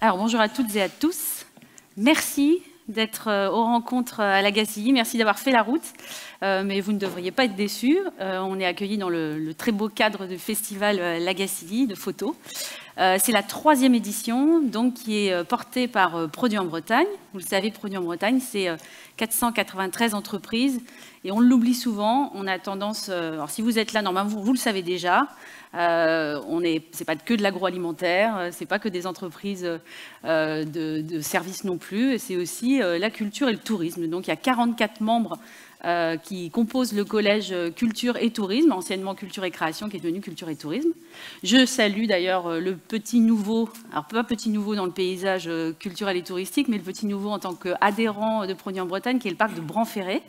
Alors bonjour à toutes et à tous. Merci d'être aux rencontres à la Gacilly. Merci d'avoir fait la route, mais vous ne devriez pas être déçus. On est accueillis dans le très beau cadre du festival La Gacilly de photos. C'est la 3e édition, donc, qui est portée par Produits en Bretagne. Vous le savez, Produits en Bretagne, c'est 493 entreprises. Et on l'oublie souvent, on a tendance... alors si vous êtes là, normalement, vous le savez déjà. C'est pas que de l'agroalimentaire, c'est pas que des entreprises de services non plus, c'est aussi la culture et le tourisme. Donc il y a 44 membres qui composent le collège Culture et Tourisme, anciennement Culture et Création, qui est devenu Culture et Tourisme. Je salue d'ailleurs le petit nouveau, alors pas petit nouveau dans le paysage culturel et touristique, mais le petit nouveau en tant qu'adhérent de Produits en Bretagne, qui est le parc de Bran-Ferré.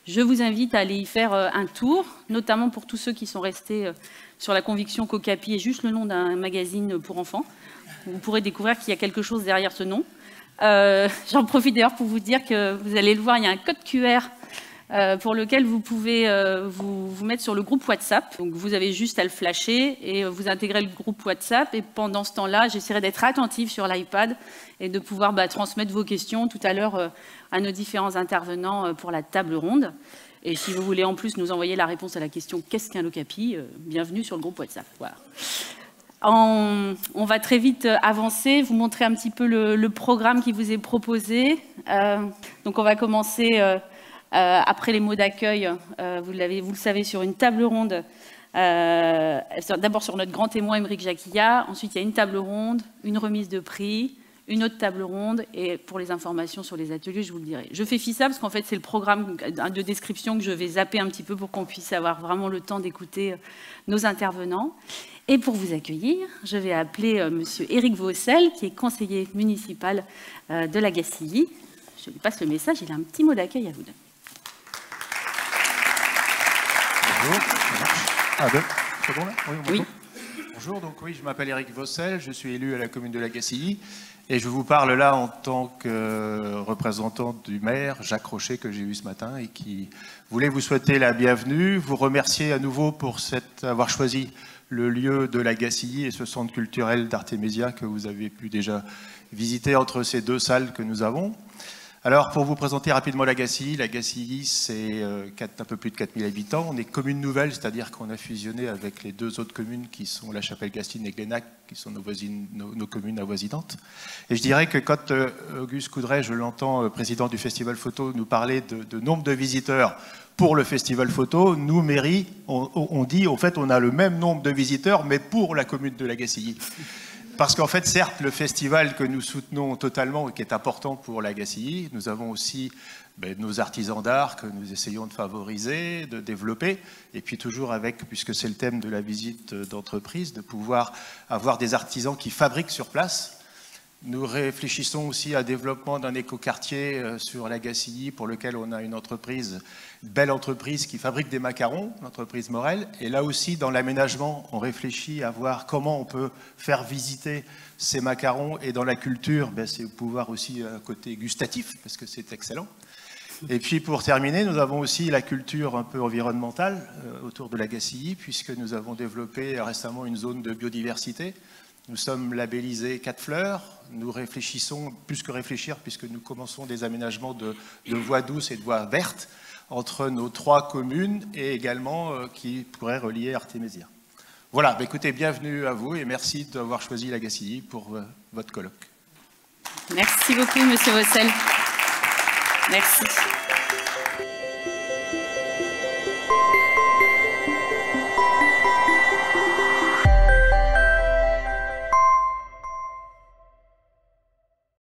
Je vous invite à aller y faire un tour, notamment pour tous ceux qui sont restés sur la conviction qu'Ocapi est juste le nom d'un magazine pour enfants. Vous pourrez découvrir qu'il y a quelque chose derrière ce nom. J'en profite d'ailleurs pour vous dire que vous allez le voir, il y a un code QR pour lequel vous pouvez vous mettre sur le groupe WhatsApp. Donc vous avez juste à le flasher et vous intégrez le groupe WhatsApp. Et pendant ce temps-là, j'essaierai d'être attentive sur l'iPad et de pouvoir transmettre vos questions tout à l'heure à nos différents intervenants pour la table ronde. Et si vous voulez en plus nous envoyer la réponse à la question « Qu'est-ce qu'un Ocapi ?», bienvenue sur le groupe WhatsApp. Voilà. On va très vite avancer, vous montrer un petit peu le programme qui vous est proposé. Donc on va commencer après les mots d'accueil, vous le savez, sur une table ronde. D'abord sur notre grand témoin Aymeric Jacquillat, ensuite il y a une table ronde, une remise de prix, une autre table ronde, et pour les informations sur les ateliers, je vous le dirai. Je fais FISA parce qu'en fait, c'est le programme de description que je vais zapper un petit peu pour qu'on puisse avoir vraiment le temps d'écouter nos intervenants. Et pour vous accueillir, je vais appeler monsieur Éric Vaucel, qui est conseiller municipal de la Gacilly. Je lui passe le message, il a un petit mot d'accueil à vous donner. Bonjour. Ah, c'est bon là? Oui, bonjour. Oui. Bonjour, donc oui, je m'appelle Éric Vaucel, je suis élu à la commune de la Gacilly et je vous parle là en tant que représentant du maire, Jacques Rocher, que j'ai eu ce matin et qui voulait vous souhaiter la bienvenue, vous remercier à nouveau pour avoir choisi le lieu de la Gacilly et ce centre culturel d'Artémésia que vous avez pu déjà visiter entre ces deux salles que nous avons. Alors, pour vous présenter rapidement la Gacilly, c'est un peu plus de 4000 habitants. On est commune nouvelle, c'est-à-dire qu'on a fusionné avec les deux autres communes qui sont La Chapelle-Gastine et Glénac, qui sont nos communes avoisinantes. Et je dirais que quand Auguste Coudray, je l'entends, président du Festival Photo, nous parler de nombre de visiteurs pour le Festival Photo, nous, mairie, on dit, en fait, on a le même nombre de visiteurs, mais pour la commune de la Gacilly. Parce qu'en fait, certes, le festival que nous soutenons totalement et qui est important pour la Gacilly, nous avons aussi nos artisans d'art que nous essayons de favoriser, de développer, et puis toujours avec, puisque c'est le thème de la visite d'entreprise, de pouvoir avoir des artisans qui fabriquent sur place. Nous réfléchissons aussi à développement d'un écoquartier sur la Gacilly pour lequel on a une entreprise, une belle entreprise qui fabrique des macarons, l'entreprise Morel. Et là aussi, dans l'aménagement, on réfléchit à voir comment on peut faire visiter ces macarons. Et dans la culture, c'est pouvoir aussi un côté gustatif, parce que c'est excellent. Et puis pour terminer, nous avons aussi la culture un peu environnementale autour de la Gacilly, puisque nous avons développé récemment une zone de biodiversité. Nous sommes labellisés 4 fleurs. Nous réfléchissons, plus que réfléchir, puisque nous commençons des aménagements de voies douces et de voies vertes entre nos 3 communes et également qui pourraient relier Artémésia. Voilà, écoutez, bienvenue à vous et merci d'avoir choisi la Gacilly pour votre colloque. Merci beaucoup, monsieur Vaucel. Merci.